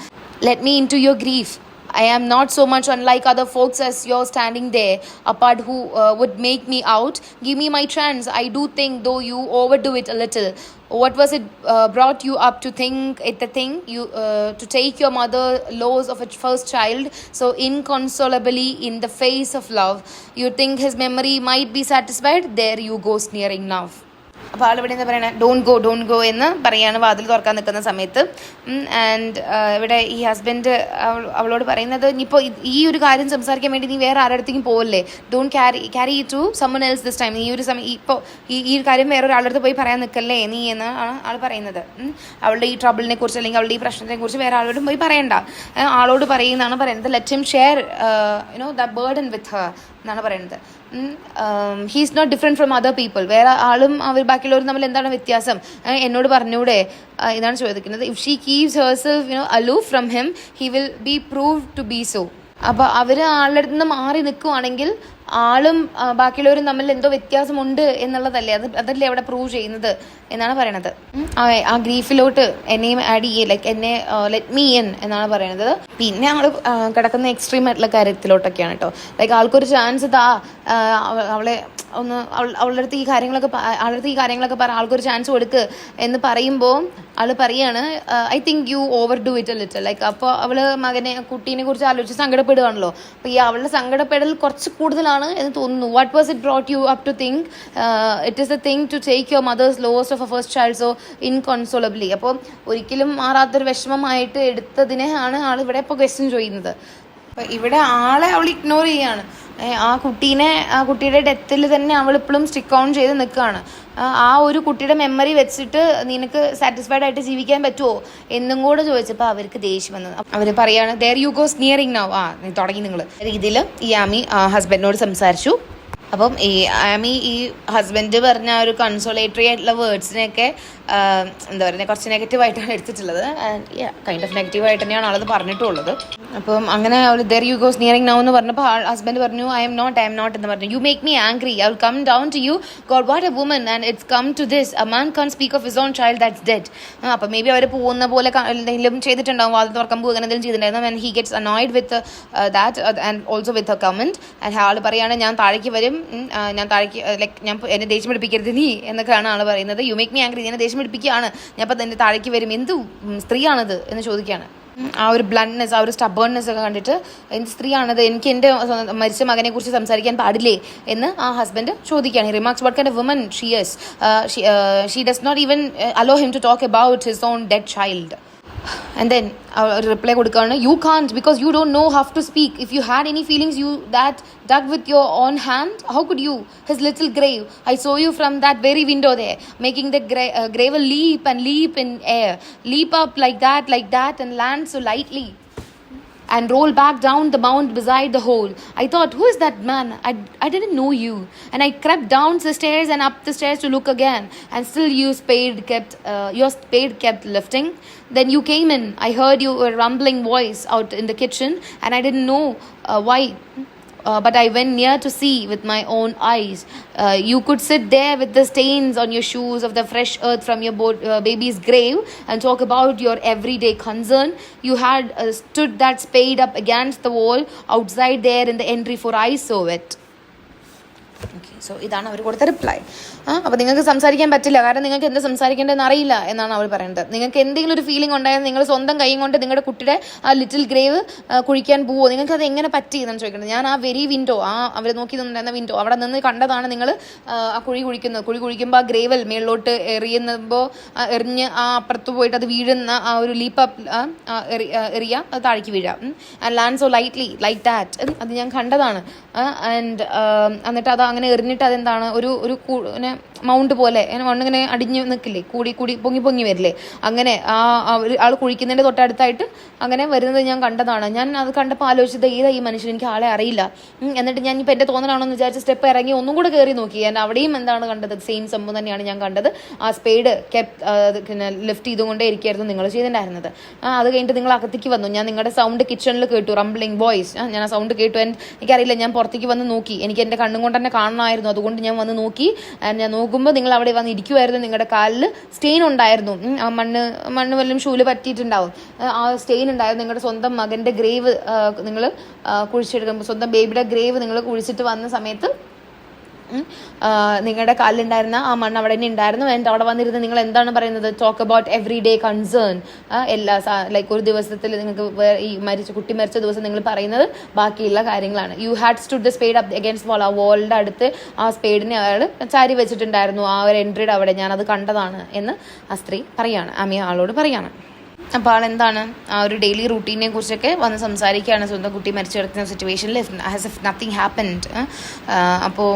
Let me into your grief. I am not so much unlike other folks as you're standing there apart who would make me out. Give me my chance. I do think though you overdo it a little. What was it brought you up to think it the thing you to take your mother loss of its first child so inconsolably in the face of love? You think his memory might be satisfied? There you go sneering now. അപ്പോൾ ആളിവിടെ എന്താ പറയണേ, don't go എന്ന് പറയാണ് വാതിൽ തുറക്കാൻ നിൽക്കുന്ന സമയത്ത്. And ഇവിടെ ഈ ഹസ്ബൻഡ് അവളോട് പറയുന്നത്, ഇനിയിപ്പോൾ ഈ ഒരു കാര്യം സംസാരിക്കാൻ വേണ്ടി നീ വേറെ ആരുടെ അടുത്തേക്കും പോവല്ലേ, don't carry to someone else this time. ഈ ഒരു സമയം ഇപ്പോൾ ഈ ഒരു കാര്യം വേറെ ഒരാളുടെ അടുത്ത് പോയി പറയാൻ നിൽക്കല്ലേ നീ എന്നാണ് ആൾ പറയുന്നത്. അവളുടെ ഈ ട്രബിളിനെ കുറിച്ച് അല്ലെങ്കിൽ അവളുടെ ഈ പ്രശ്നത്തെ കുറിച്ച് വേറെ ആളോടും പോയി പറയണ്ട, ആളോട് പറയുന്നതാണ് പറയുന്നത്. Let him share the burden with her എന്നാണ് പറയുന്നത്. He's not different from other people. വേറെ ആളും ബാക്കിയുള്ളവരും തമ്മിൽ എന്താണ് വ്യത്യാസം, എന്നോട് പറഞ്ഞൂടെ ഇതാണ് ചോദിക്കുന്നത്. If she keeps herself aloof from him, he will be proved to be so. അപ്പോൾ അവർ ആളുടെ അടുത്ത് നിന്ന് മാറി നിൽക്കുവാണെങ്കിൽ ആളും ബാക്കിയുള്ളവരും തമ്മിൽ എന്തോ വ്യത്യാസമുണ്ട് എന്നുള്ളതല്ലേ, അതല്ലേ അവിടെ പ്രൂവ് ചെയ്യുന്നത് എന്നാണ് പറയണത്. ആ ഗ്രീഫിലോട്ട് എന്നെയും ആഡ് ചെയ്യേ, ലൈക്ക് എന്നെ ലെറ്റ് മീ ഇൻ എന്നാണ് പറയണത്. പിന്നെ ആൾ കിടക്കുന്ന എക്സ്ട്രീം ആയിട്ടുള്ള കാര്യത്തിലോട്ടൊക്കെയാണ് കേട്ടോ. ലൈക്ക് ആൾക്കൊരു ചാൻസ് അവളെ ഒന്ന് അവളുടെ അടുത്ത് ഈ കാര്യങ്ങളൊക്കെ പറ, ആൾക്കൊരു ചാൻസ് കൊടുക്ക് എന്ന് പറയുമ്പോൾ ആൾ പറയാണ്, I think you over do it A little. Like അപ്പോൾ അവള് കുട്ടീനെ കുറിച്ച് ആലോചിച്ച് സങ്കടപ്പെടുകയാണല്ലോ. അപ്പോൾ ഈ അവളുടെ സങ്കടപ്പെടൽ കുറച്ച് കൂടുതലാണ് എന്ന് തോന്നുന്നു. What was it brought you up to think it is a thing to take your mother's lost of a first child so inconsolably. അപ്പോൾ ഒരിക്കലും മാറാത്തൊരു വിഷമമായിട്ട് എടുത്തതിനെ ആണ് ആൾ ഇവിടെ ഇപ്പോൾ ക്വസ്റ്റ്യൻ ചെയ്യുന്നത്. അപ്പം ഇവിടെ ആളെ അവൾ ഇഗ്നോർ ചെയ്യാണ്. ആ കുട്ടിയുടെ ഡെത്തിൽ തന്നെ അവൾ ഇപ്പോഴും സ്റ്റിക്ക് ഓൺ ചെയ്ത് നിൽക്കുകയാണ്. ആ ഒരു കുട്ടിയുടെ മെമ്മറി വെച്ചിട്ട് നിനക്ക് സാറ്റിസ്ഫൈഡ് ആയിട്ട് ജീവിക്കാൻ പറ്റുമോ എന്നും കൂടെ ചോദിച്ചപ്പോൾ അവർക്ക് ദേഷ്യം വന്നത്. അവർ പറയാണ്, ദെയർ യു ഗോ സ്നിയറിങ് നൗ. തുടങ്ങി നിങ്ങൾ രീതിയിൽ ഈ ആമി ഹസ്ബൻഡിനോട് സംസാരിച്ചു. അപ്പം ഈ ആമി ഈ ഹസ്ബൻഡ് പറഞ്ഞ ഒരു കൺസോളേറ്ററി ആയിട്ടുള്ള വേർഡ്സിനെയൊക്കെ എന്താ പറയുക, കുറച്ച് നെഗറ്റീവായിട്ടാണ് എടുത്തിട്ടുള്ളത്. ആൻഡ് കൈൻഡ് ഓഫ് നെഗറ്റീവായിട്ട് തന്നെയാണ് ആളത് പറഞ്ഞിട്ടുള്ളത്. അപ്പം അങ്ങനെ അവൾ there you go sneering now എന്ന് പറഞ്ഞപ്പോൾ ഹസ്ബൻഡ് പറഞ്ഞു, ഐ എം നോട്ട് എന്ന് പറഞ്ഞു. You make me angry, I will come down to you. God what a woman and it's come to this. A man can speak of his own child that's dead. അപ്പം maybe അവർ പോകുന്ന പോലെ എന്തെങ്കിലും ചെയ്തിട്ടുണ്ടാവും, വാതിൽ തുറക്കുമ്പോൾ അങ്ങനെ എന്തെങ്കിലും ചെയ്തിട്ടുണ്ടായിരുന്നു. And he gets annoyed with that and also with A comment. And all പറയുകയാണ്, ഞാൻ താഴേക്ക് വരും, എന്നെ ദേഷ്യം പിടിപ്പിക്കരുത് നീ എന്നൊക്കെയാണ് ആൾ പറയുന്നത്. യു മേക്ക് മീ ആംഗ്രി, എന്നെ ദേഷ്യം പിടിപ്പിക്കുകയാണ്, ഞാൻ അപ്പം എൻ്റെ താഴേക്ക് വരും, എന്തു സ്ത്രീയാണത് എന്ന് ചോദിക്കുകയാണ്. ആ ഒരു ബ്ലണ്ട്നെസ്, ആ ഒരു സ്റ്റബേൺനെസ് ഒക്കെ കണ്ടിട്ട് എന്ത് സ്ത്രീയാണത്, എനിക്ക് എൻ്റെ മരിച്ച മകനെ കുറിച്ച് സംസാരിക്കാൻ പാടില്ലേ എന്ന് ആ ഹസ്ബൻഡ് ചോദിക്കുകയാണ്. He remarks what kind of woman she is. She does not even allow him to talk about his own dead child. And then ഒരു റിപ്ലൈ കൊടുക്കുകയാണ്, you can't because you don't know how to speak. If you had any feelings you that dug with your own hand, how could you? His little grave, I saw you from that very window there, making the grave leap and leap in air, leap up like that and land so lightly and roll back down the mount beside the hole. I thought, who is that man? I didn't know you. And I crept down the stairs and up the stairs to look again, and still your spade kept lifting. Then you came in. I heard your rumbling voice out in the kitchen, and I didn't know why. But I went near to see with my own eyes. You could sit there with the stains on your shoes of the fresh earth from your baby's grave and talk about your everyday concern. You had stood that spade up against the wall outside there in the entry, for I saw it. Okay, so ഇതാണ് അവർ കൊടുത്ത reply. അപ്പോൾ നിങ്ങൾക്ക് സംസാരിക്കാൻ പറ്റില്ല, കാരണം നിങ്ങൾക്ക് എന്താ സംസാരിക്കേണ്ടതെന്ന് അറിയില്ല എന്നാണ് അവർ പറയുന്നത്. നിങ്ങൾക്ക് എന്തെങ്കിലും ഒരു ഫീലിംഗ് ഉണ്ടായാൽ നിങ്ങൾ സ്വന്തം കൈ കൊണ്ട് നിങ്ങളുടെ കുട്ടിയുടെ ആ ലിറ്റിൽ ഗ്രേവ് കുഴിക്കാൻ പോവോ? നിങ്ങൾക്ക് അത് എങ്ങനെ പറ്റി എന്നാണ് ചോദിക്കുന്നത്. ഞാൻ ആ വെരി വിൻഡോ, അവർ നോക്കി നിന്നിരുന്ന വിൻഡോ, അവിടെ നിന്ന് കണ്ടതാണ് നിങ്ങൾ ആ കുഴി കുഴിക്കുമ്പോൾ ആ ഗ്രേവൽ മേളിലോട്ട് എറിഞ്ഞ് ആ അപ്പുറത്ത് പോയിട്ട് അത് വീഴുന്ന ആ ഒരു ലീപ്പപ്പ് എറിയുക, അത് താഴേക്ക് വീഴുക. And land so lightly like that, അത് ഞാൻ കണ്ടതാണ്. ആൻഡ് എന്നിട്ട് അത് അങ്ങനെ എറിഞ്ഞിട്ട് അതെന്താണ് ഒരു ഇങ്ങനെ മൗണ്ട് പോലെ ഇങ്ങനെ മണ്ണിങ്ങനെ അടിഞ്ഞ് നിൽക്കില്ലേ, കൂടി പൊങ്ങി വരില്ലേ, അങ്ങനെ ആൾ കുഴിക്കുന്നതിൻ്റെ തൊട്ടടുത്തായിട്ട് അങ്ങനെ വരുന്നത് ഞാൻ കണ്ടതാണ്. ഞാൻ അത് കണ്ടപ്പോൾ ആലോചിച്ചത് ഏതാ ഈ മനുഷ്യൻ, എനിക്ക് ആളെ അറിയില്ല. എന്നിട്ട് ഞാൻ ഇപ്പോൾ എൻ്റെ തോന്നലാണെന്ന് വിചാരിച്ച സ്റ്റെപ്പ് ഇറങ്ങി ഒന്നും കൂടെ കയറി നോക്കി. ഞാൻ അവിടെയും എന്താണ് കണ്ടത്, സെയിം സംഭവം തന്നെയാണ് ഞാൻ കണ്ടത്. ആ സ്പേഡ് പിന്നെ ലിഫ്റ്റ് ചെയ്തുകൊണ്ടേ ഇരിക്കുകയായിരുന്നു നിങ്ങൾ ചെയ്തിട്ടുണ്ടായിരുന്നത്. അത് കഴിഞ്ഞിട്ട് നിങ്ങൾ അകത്തേക്ക് വന്നു. ഞാൻ നിങ്ങളുടെ സൗണ്ട് കിച്ചണിൽ കേട്ടു, റംബ്ലിംഗ് വോയിസ്. ഞാൻ ആ സൗണ്ട് കേട്ടു. എനിക്കറിയില്ല, ഞാൻ പുറത്തേക്ക് വന്ന് നോക്കി. എനിക്ക് എൻ്റെ കണ്ണും കൊണ്ട് തന്നെ കാണണമായിരുന്നു, അതുകൊണ്ട് ഞാൻ വന്ന് നോക്കി. ഞാൻ നോക്കുമ്പോൾ നിങ്ങൾ അവിടെ വന്ന് ഇരിക്കുമായിരുന്നു. നിങ്ങളുടെ കാലിൽ സ്റ്റെയിൻ ഉണ്ടായിരുന്നു, ആ മണ്ണ് വല്ലതും ഷൂല് പറ്റിയിട്ടുണ്ടാവും. ആ സ്റ്റെയിൻ ഉണ്ടായിരുന്നു. നിങ്ങളുടെ സ്വന്തം മകൻ്റെ ഗ്രേവ് നിങ്ങൾ കുഴിച്ചെടുക്കുമ്പോൾ, സ്വന്തം ബേബിയുടെ ഗ്രേവ് നിങ്ങൾ കുഴിച്ചിട്ട് വന്ന സമയത്ത് നിങ്ങളുടെ കാലിലുണ്ടായിരുന്ന ആ മണ്ണ് അവിടെ തന്നെ ഉണ്ടായിരുന്നു. ആൻഡ് അവിടെ വന്നിരുന്ന് നിങ്ങൾ എന്താണ് പറയുന്നത്, talk about every day concern. എല്ലാ ലൈക്ക് ഒരു ദിവസത്തിൽ നിങ്ങൾക്ക് ഈ കുട്ടി മരിച്ച ദിവസം നിങ്ങൾ പറയുന്നത് ബാക്കിയുള്ള കാര്യങ്ങളാണ്. You had stood the spade up against wall. ആ വാളിൻ്റെ അടുത്ത് ആ സ്പേഡിനെ അയാൾ ചാരി വെച്ചിട്ടുണ്ടായിരുന്നു, ആ ഒരു എൻട്രിയുടെ അവിടെ. ഞാനത് കണ്ടതാണ് എന്ന് ആ സ്ത്രീ പറയാണ്, ആളോട് പറയാണ്. അപ്പോൾ ആളെന്താണ് ആ ഒരു ഡെയിലി റൂട്ടീനെ കുറിച്ചൊക്കെ വന്ന് സംസാരിക്കുകയാണ്. സ്വന്തം കുട്ടി മരിച്ചു കിടക്കുന്ന സിറ്റുവേഷനിൽ ആസ് ഇഫ് നത്തിങ് ഹാപ്പൻഡ്. അപ്പോൾ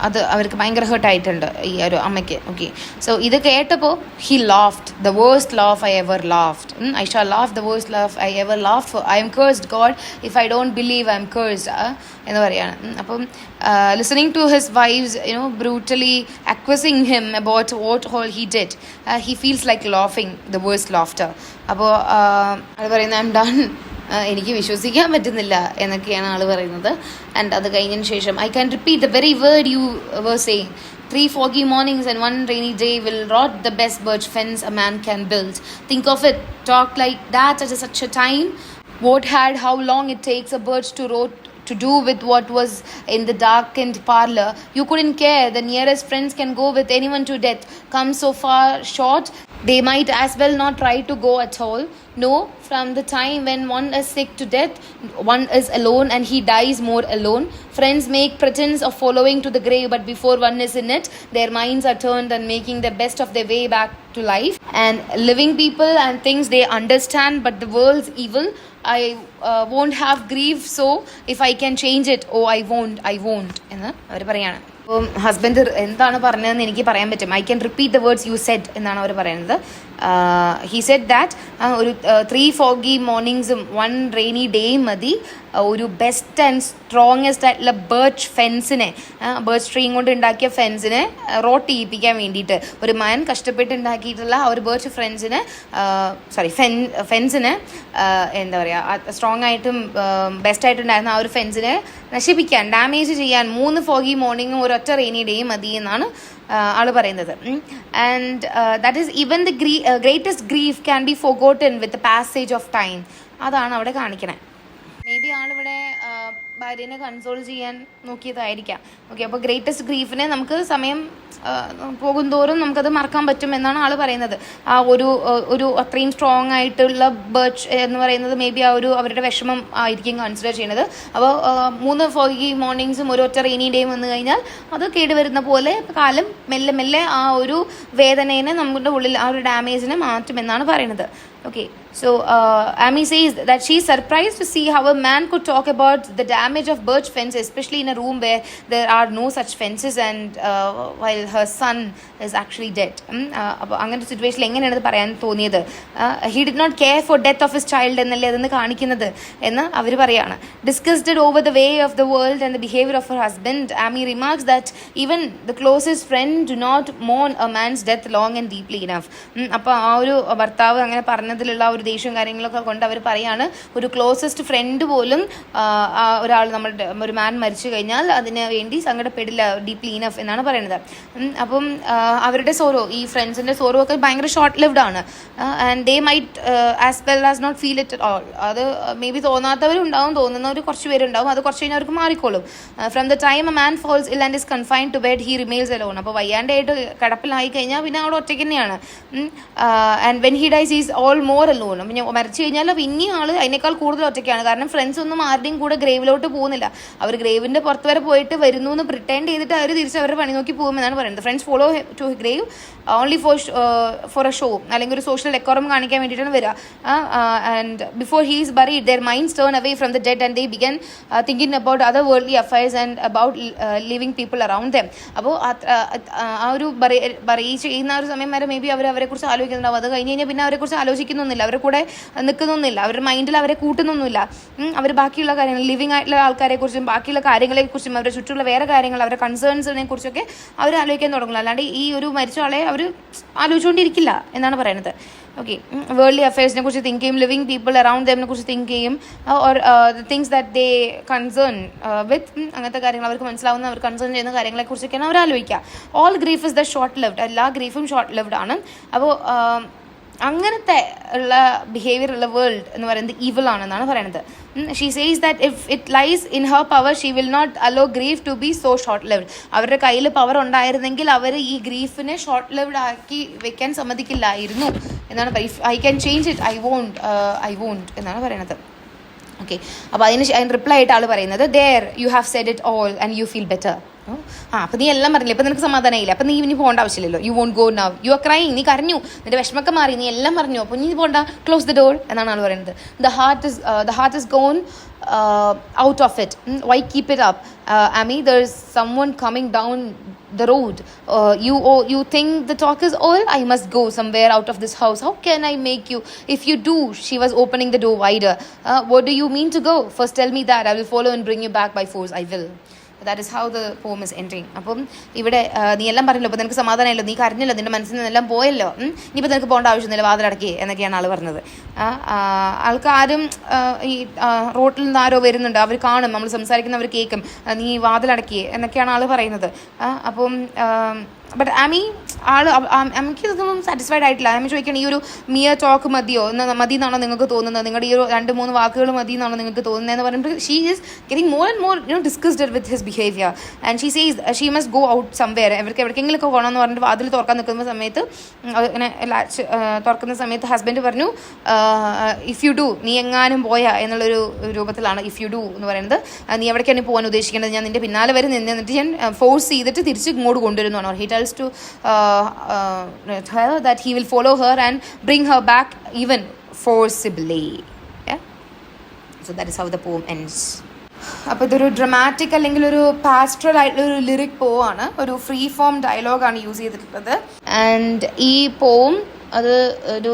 അത് അവർക്ക് ഭയങ്കര ഹേർട്ടായിട്ടുണ്ട് ഈ ഒരു അമ്മയ്ക്ക്. ഓക്കെ, സോ ഇത് കേട്ടപ്പോൾ he laughed the worst laugh I ever laughed. I shall laugh the worst laugh I ever laughed for I am cursed God if I don't believe I am cursed എന്ന് പറയാണ്. അപ്പം listening to his wives, brutally accusing him about what all he did, he feels like laughing the worst laughter. അപ്പോൾ അത് പറയുന്നത് I'm done, എനിക്ക് വിശ്വസിക്കാൻ പറ്റുന്നില്ല എന്നൊക്കെയാണ് ആൾ പറയുന്നത്. ആൻഡ് അത് കഴിഞ്ഞതിന് ശേഷം I can repeat the very word you were saying. 3 foggy mornings and 1 rainy day will rot the best birch fence a man can build. Think of it, talk like that at such a time. What had how long it takes a birch to rot to do with what was in the darkened parlor. You couldn't care. The nearest friends can go with anyone to death. Come so far short, they might as well not try to go at all. No, from the time when one is sick to death, one is alone and he dies more alone. Friends make pretense of following to the grave, but before one is in it, their minds are turned and making the best of their way back to life. And living people and things they understand, but the world's evil. I won't have grief, so if I can change it, oh I won't എന്ന് അവർ പറയാണ്. അപ്പം husband എന്താണ് പറഞ്ഞതെന്ന് എനിക്ക് പറയാൻ പറ്റും. I can repeat the words you said എന്നാണ് അവർ പറയുന്നത്. He said that ഒരു 3 foggy morningsും 1 rainy day മതി ഒരു ബെസ്റ്റ് ആൻഡ് സ്ട്രോങ്ങസ്റ്റ് ആയിട്ടുള്ള ബേർച്ച് ഫെൻസിനെ, ബേർച്ച് ട്രീയും കൊണ്ട് ഉണ്ടാക്കിയ ഫെൻസിനെ റോട്ട് ചെയ്യിപ്പിക്കാൻ വേണ്ടിയിട്ട് ഒരു മാൻ കഷ്ടപ്പെട്ട് ഉണ്ടാക്കിയിട്ടുള്ള ആ ഒരു ബേർച്ച് ഫെൻസിനെ എന്താ പറയുക, സ്ട്രോങ് ആയിട്ടും ബെസ്റ്റായിട്ടുണ്ടായിരുന്ന ആ ഒരു ഫെൻസിനെ നശിപ്പിക്കാൻ, ഡാമേജ് ചെയ്യാൻ 3 foggy മോർണിംഗും ഒരൊറ്റ റെയിനി ഡേയും മതി എന്നാണ് ആൾ പറയുന്നത്. And that is even the greatest grief can be forgotten with the passage of time. അതാണ് അവിടെ കാണിക്കണേ. മേ ബി ആളിവിടെ ഭാര്യനെ കൺസോൾ ചെയ്യാൻ നോക്കിയതായിരിക്കാം. ഓക്കെ, അപ്പോൾ ഗ്രേറ്റസ്റ്റ് ഗ്രീഫിനെ നമുക്ക് സമയം പോകുന്തോറും നമുക്കത് മറക്കാൻ പറ്റും എന്നാണ് ആൾ പറയുന്നത്. ആ ഒരു അത്രയും സ്ട്രോങ് ആയിട്ടുള്ള ബേർച്ച് എന്ന് പറയുന്നത് മേ ബി ആ ഒരു അവരുടെ വിഷമം ആയിരിക്കും കൺസിഡർ ചെയ്യുന്നത്. അപ്പോൾ 3 foggy മോർണിംഗ്സും ഒരു ഒറ്റ റെയിനി ഡേയും വന്നു കഴിഞ്ഞാൽ അത് കേടുവരുന്ന പോലെ കാലം മെല്ലെ മെല്ലെ ആ ഒരു വേദനയെ നമ്മുടെ ഉള്ളിൽ ആ ഒരു ഡാമേജിനെ മാറ്റുമെന്നാണ് പറയുന്നത്. Okay, so Amy says that she's surprised to see how a man could talk about the damage of birch fence, especially in a room where there are no such fences, and while her son is actually dead. അപ്പോൾ അങ്ങനത്തെ സിറ്റുവേഷനിൽ എങ്ങനെയാണ് അത് പറയാൻ തോന്നിയത്? He did not care for death of his child എന്നല്ലേ അതെന്ന് കാണിക്കുന്നത് എന്ന് അവർ പറയാണ്. Discussed it over the way of the world and the behavior of her husband, Amy remarks that even the closest friend do not mourn a man's death long and deeply enough. അപ്പോൾ ആ ഒരു ഭർത്താവ് അങ്ങനെ പറഞ്ഞതിലുള്ള ഒരു ദേഷ്യവും കാര്യങ്ങളൊക്കെ കൊണ്ട് അവർ പറയാണ്, ഒരു ക്ലോസസ്റ്റ് ഫ്രണ്ട് പോലും ഒരാൾ ഒരു മാൻ മരിച്ചു കഴിഞ്ഞാൽ അതിന് വേണ്ടി സങ്കടപ്പെടില്ല ഡീപ്ലി ഇനഫ് എന്നാണ് പറയുന്നത്. അപ്പം അവരുടെ സോറോ, ഈ ഫ്രണ്ട്സിൻ്റെ സോറോ ഒക്കെ ഭയങ്കര ഷോർട്ട് ലിവ്ഡ് ആണ്. And they might as well as not feel it all. അത് മേ ബി തോന്നാത്തവരുണ്ടാവും, തോന്നുന്നവർ കുറച്ച് പേരുണ്ടാവും. അത് കുറച്ച് കഴിഞ്ഞാൽ അവർക്ക് മാറിക്കോളും. From the time a man falls ill and is confined to bed he remains alone. അപ്പോൾ വയ്യാണ്ടായിട്ട് കിടപ്പിലായി കഴിഞ്ഞാൽ പിന്നെ അവിടെ ഒറ്റയ്ക്ക് തന്നെയാണ്. And when he dies is all more alone. പോകുന്നു. അപ്പം ഞാൻ മരിച്ചു കഴിഞ്ഞാൽ പിന്നെ ആൾ അതിനേക്കാൾ കൂടുതൽ ഒറ്റയ്ക്കാണ്. കാരണം ഫ്രണ്ട്സ് ഒന്നും ആരുടെയും കൂടെ ഗ്രേവിലോട്ട് പോകുന്നില്ല. അവർ ഗ്രേവിൻ്റെ പുറത്ത് വരെ പോയിട്ട് വരുന്നു എന്ന് പ്രിറ്റൻഡ് ചെയ്തിട്ട് അവർ തിരിച്ച് അവരുടെ പണി നോക്കി പോകുമെന്നാണ് പറയുന്നത്. Friends follow to grave only for a show, അല്ലെങ്കിൽ ഒരു സോഷ്യൽ ഡെക്കോറം കാണിക്കാൻ വേണ്ടിയിട്ടാണ് വരിക. And before he is buried their minds turn away from the dead and they begin thinking about other worldly affairs and about living people around them. അപ്പോൾ ആ ഒരു bury ചെയ്യുന്ന ഒരു സമയം വരെ മേ ബി അവരെക്കുറിച്ച് ആലോചിക്കുന്നുണ്ടാവും. അത് കഴിഞ്ഞ് കഴിഞ്ഞാൽ പിന്നെ അവരെക്കുറിച്ച് ആലോചിക്കുന്നൊന്നുമില്ല, അവരുടെ കൂടെ നിൽക്കുന്നൊന്നുമില്ല, അവരുടെ മൈൻഡിൽ അവരെ കൂട്ടുന്നൊന്നുമില്ല. അവർ ബാക്കിയുള്ള കാര്യങ്ങൾ, ലിവിങ് ആയിട്ടുള്ള ആൾക്കാരെക്കുറിച്ചും ബാക്കിയുള്ള കാര്യങ്ങളെക്കുറിച്ചും അവരുടെ ചുറ്റുമുള്ള വേറെ കാര്യങ്ങൾ, അവരുടെ കൺസേൺസിനെ കുറിച്ചൊക്കെ അവർ ആലോചിക്കാൻ തുടങ്ങില്ല. അല്ലാണ്ട് ഈ ഒരു മരിച്ച ആളെ അവർ ആലോചിച്ചുകൊണ്ടിരിക്കില്ല എന്നാണ് പറയുന്നത്. ഓക്കെ, വേൾഡ്ലി അഫയേഴ്സിനെ കുറിച്ച് തിങ്ക് ചെയ്യും, ലിവിങ് പീപ്പിൾ അറൗണ്ട് ദെമിനെ കുറിച്ച് തിങ്ക് ചെയ്യും, or things that they concern with, അങ്ങനത്തെ കാര്യങ്ങൾ അവർക്ക് മനസ്സിലാവുന്ന, അവർ കൺസേൺ ചെയ്യുന്ന കാര്യങ്ങളെക്കുറിച്ചൊക്കെയാണ് അവർ ആലോചിക്കുക. All grief is the short lived, എല്ലാ ഗ്രീഫും ഷോർട്ട് ലിവ്ഡ് ആണ്. അപ്പോൾ അങ്ങനത്തെ ഉള്ള ബിഹേവിയർ ഉള്ള വേൾഡ് എന്ന് പറയുന്നത് ഈവിൾ ആണെന്നാണ് പറയുന്നത്. She says that if it lies in her power she will not allow grief to be so short lived. അവരുടെ കയ്യിൽ പവർ ഉണ്ടായിരുന്നെങ്കിൽ അവർ ഈ ഗ്രീഫിനെ ഷോർട്ട് ലിവ്ഡ് ആക്കി വെക്കാൻ സമ്മതിക്കില്ലായിരുന്നു എന്നാണ്. I can change it, I won't എന്നാണ് പറയുന്നത്. ഓക്കെ, അപ്പോൾ അതിന് റിപ്ലൈ ആയിട്ട് ആൾ പറയുന്നത്, there you have said it all and you feel better. അപ്പം നീ എല്ലാം പറഞ്ഞില്ലേ, അപ്പം നിനക്ക് സമാധാനമായില്ല, അപ്പം നീ ഇനി പോകേണ്ട ആവശ്യമില്ലല്ലോ. You won't go now, you are crying, നീ കരഞ്ഞു, നിന്റെ വിഷമൊക്കെ മാറി, നീ എല്ലാം പറഞ്ഞു, അപ്പോൾ നീ പോകണ്ട, ക്ലോസ് ദ ഡോർ എന്നാണ് ആൾ പറയുന്നത്. The heart is gone out of it. Why keep it up? Amy, there's someone coming down the road. You think the talk is all? I must go somewhere out of this house. How can I make you? If you do, she was opening the door wider. What do you mean to go? First tell me that. I will follow and bring you back by force. I will. That is how the poem is ending. അപ്പം ഇവിടെ നീ എല്ലാം പറഞ്ഞല്ലോ, അപ്പോൾ നിനക്ക് സമാധാനമല്ലോ, നീ കരഞ്ഞല്ലോ, നിൻ്റെ മനസ്സിൽ നിന്നെല്ലാം പോയല്ലോ, ഇനിയിപ്പോൾ നിനക്ക് പോകേണ്ട ആവശ്യമൊന്നുമില്ല, വാതിലടക്കി എന്നൊക്കെയാണ് ആൾ പറഞ്ഞത്. ആൾക്കാരും ഈ റോട്ടിൽ നിന്ന് ആരോ വരുന്നുണ്ട്, അവർ കാണും, നമ്മൾ സംസാരിക്കുന്നവർ കേൾക്കും, നീ വാതിലടക്കി എന്നൊക്കെയാണ് ആൾ പറയുന്നത്. അപ്പം ബട്ട് അമ്മയ്ക്ക് ഇതൊന്നും സാറ്റിസ്ഫൈഡ് ആയിട്ടില്ല. അമ്മ ചോദിക്കണം, ഈ ഒരു മിയർ ടോക്ക് മതിയോ മതി എന്നാണോ നിങ്ങൾക്ക് തോന്നുന്നത്, നിങ്ങളുടെ ഈ ഒരു 2-3 വാക്കുകൾ മതി എന്നാണോ നിങ്ങൾക്ക് തോന്നുന്നതെന്ന് പറയുമ്പോൾ she is getting more and more discussed with his behaviour and she says she must go out somewhere. അവർക്ക് എവിടേക്കെങ്കിലും ഒക്കെ പോകണമെന്ന് പറഞ്ഞിട്ട് വാതിൽ തുറക്കാൻ നിൽക്കുന്ന സമയത്ത്, ഇങ്ങനെ തുറക്കുന്ന സമയത്ത് ഹസ്ബൻഡ് പറഞ്ഞു, ഇഫ് യു ഡു, നീ എങ്ങാനും പോയാ എന്നുള്ളൊരു രൂപത്തിലാണ് ഇഫ് യു ഡു എന്ന് പറയുന്നത്. നീ എവിടേക്കാണ് പോകാൻ ഉദ്ദേശിക്കേണ്ടത്, ഞാൻ നിൻ്റെ പിന്നാലെ വരെ നിന്നിട്ട് ഞാൻ ഫോഴ്സ് ചെയ്തിട്ട് തിരിച്ച് ഇങ്ങോട്ട് കൊണ്ടുവരുന്നതാണ്. He tells to her that he will follow her and bring her back even forcibly. Yeah, so that is how the poem ends. അപ്പോൾ ഇതൊരു ഡ്രമാറ്റിക് അല്ലെങ്കിൽ ഒരു പാസ്റ്ററൽ ആയിട്ടുള്ള ഒരു ലിറിക് പോവാണ്, ഒരു ഫ്രീ ഫോം ഡയലോഗാണ് യൂസ് ചെയ്തിട്ടുള്ളത്. ആൻഡ് ഈ പോം അത് ഒരു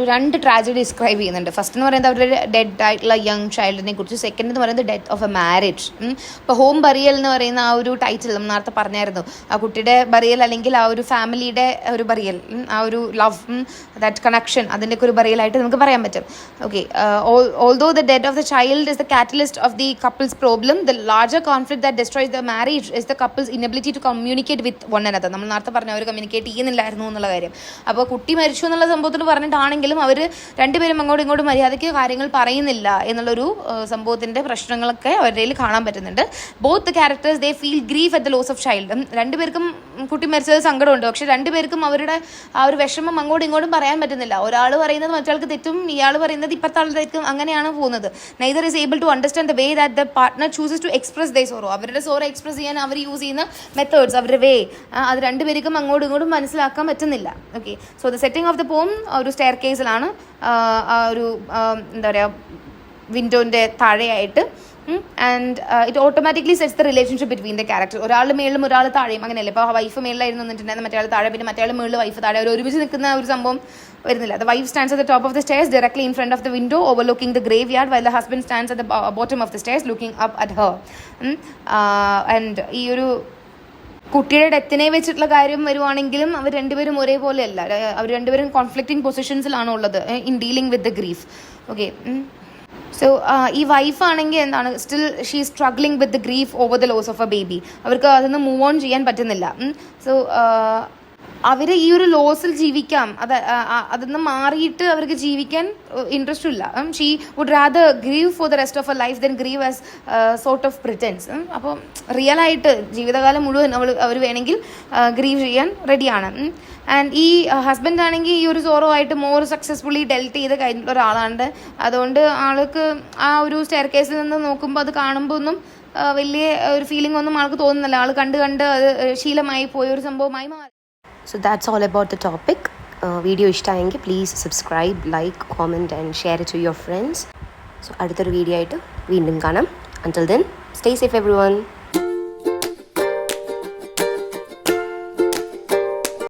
2 ട്രാജഡി ഡിസ്ക്രൈബ് ചെയ്യുന്നുണ്ട്. ഫസ്റ്റ് എന്ന് പറയുന്നത് അവരുടെ ഡെഡ് ആയിട്ടുള്ള യങ് ചൈൽഡിനെ കുറിച്ച്, സെക്കൻഡ് എന്ന് പറയുന്നത് ഡെത്ത് ഓഫ് എ മാരേജ്. ഇപ്പോൾ ഹോം ബറിയൽ എന്ന് പറയുന്ന ആ ഒരു ടൈറ്റിൽ നമ്മൾ നേരത്തെ പറഞ്ഞായിരുന്നു, ആ കുട്ടിയുടെ ബറിയൽ അല്ലെങ്കിൽ ആ ഒരു ഫാമിലിയുടെ ഒരു ബറിയൽ, ആ ഒരു ലവ്, ദാറ്റ് കണക്ഷൻ, അതിൻ്റെയൊക്കെ ഒരു ബറിയലായിട്ട് നമുക്ക് പറയാൻ പറ്റും. Okay, although the death of the child is the catalyst of the couple's problem, the larger conflict that destroys the marriage is the couple's inability to communicate with one another. നമ്മൾ നേരത്തെ പറഞ്ഞു അവർ communicate ചെയ്യുന്നില്ലായിരുന്നു എന്നുള്ള കാര്യം. അപ്പോൾ കുട്ടി മരിച്ചു എന്നുള്ള സംഭവത്തിന് പറഞ്ഞിട്ടാണെങ്കിലും അവർ രണ്ടുപേരും അങ്ങോട്ടും ഇങ്ങോട്ടും മര്യാദയ്ക്ക് കാര്യങ്ങൾ പറയുന്നില്ല എന്നുള്ളൊരു സംഭവത്തിൻ്റെ പ്രശ്നങ്ങളൊക്കെ അവരുടെ കാണാൻ പറ്റുന്നുണ്ട്. Both the characters they feel grief at the loss of child. രണ്ടുപേർക്കും കുട്ടി മരിച്ചത് സങ്കടമുണ്ട്, പക്ഷെ രണ്ടുപേർക്കും അവരുടെ ആ ഒരു വിഷമം അങ്ങോട്ടും ഇങ്ങോട്ടും പറയാൻ പറ്റുന്നില്ല. ഒരാൾ പറയുന്നത് മറ്റൊരാൾക്ക് തെറ്റും, ഇയാൾ പറയുന്നത് ഇപ്പുറത്തെ ആൾ തെറ്റും, അങ്ങനെയാണ് പോകുന്നത്. Neither is able to understand the way that the partner chooses to express the sorrow. അവരുടെ സോറോ എക്സ്പ്രസ് ചെയ്യാൻ അവർ യൂസ് ചെയ്യുന്ന മെത്തേഡ്സ്, അവരുടെ വേ, അത് രണ്ടുപേർക്കും അങ്ങോട്ടും ഇങ്ങോട്ടും മനസ്സിലാക്കാൻ പറ്റുന്നില്ല. Okay, so the setting of the പോം ഒരു സ്റ്റെയർ കേസിലാണ്, ഒരു എന്താ പറയുക വിൻഡോൻ്റെ താഴെയായിട്ട്. And it automatically sets the relationship between the character. ഒരാൾ മേളിലും ഒരാൾ താഴെയും, അങ്ങനെയല്ലേ. ഇപ്പോൾ വൈഫ് മേളിലായിരുന്നു നിന്നിട്ടുണ്ടായിരുന്നു, മറ്റേ ആൾ താഴെ, പിന്നെ മറ്റേ ആൾ മേളിൽ വൈഫ് താഴെ, അവർ ഒരുമിച്ച് നിൽക്കുന്ന ഒരു സംഭവം വരുന്നില്ല. The wife stands at the top of the stairs directly in front of the window overlooking the graveyard, while the husband stands at the bottom of the stairs looking up at her. And ഈ ഒരു കുട്ടിയുടെ ഡെത്തിനെ വെച്ചിട്ടുള്ള കാര്യം വരുവാണെങ്കിലും അവർ രണ്ടുപേരും ഒരേപോലെയല്ല, അവർ രണ്ടുപേരും conflicting പൊസിഷൻസിലാണ് ഉള്ളത് in dealing with the grief. Okay, so ഈ വൈഫാണെങ്കിൽ എന്താണ്, still she is struggling with the grief over the loss of a baby. അവർക്ക് അതിൽ നിന്ന് മൂവ് ഓൺ ചെയ്യാൻ പറ്റുന്നില്ല. സോ അവർ ഈ ഒരു ലോസിൽ ജീവിക്കാം, അതിൽ മാറിയിട്ട് അവർക്ക് ജീവിക്കാൻ ഇൻട്രസ്റ്റും ഇല്ല. She would rather grieve for the rest of a life than grieve as sort of pretence. അപ്പോൾ റിയലായിട്ട് ജീവിതകാലം മുഴുവൻ അവർ വേണമെങ്കിൽ ഗ്രീവ് ചെയ്യാൻ റെഡിയാണ്. ആൻഡ് ഈ ഹസ്ബൻഡ് ആണെങ്കിൽ ഈ ഒരു സോറോ ആയിട്ട് മോർ സക്സസ്ഫുള്ളി ഡെൽറ്റ് ചെയ്ത് കഴിഞ്ഞിട്ടുള്ള ഒരാളാണ്. അതുകൊണ്ട് ആൾക്ക് ആ ഒരു സ്റ്റെയർ കേസിൽ നിന്ന് നോക്കുമ്പോൾ അത് കാണുമ്പോൾ ഒന്നും വലിയ ഒരു ഫീലിംഗ് ഒന്നും ആൾക്ക് തോന്നുന്നില്ല. ആൾ കണ്ട് അത് ശീലമായി പോയ ഒരു സംഭവമായി മാറി. So that's all about the topic. Video ഇഷ്ടമായെങ്കിൽ please subscribe, like, comment and share it to your friends. So അടുത്തൊരു വീഡിയോ ആയിട്ട് വീണ്ടും കാണാം. Until then, stay safe everyone.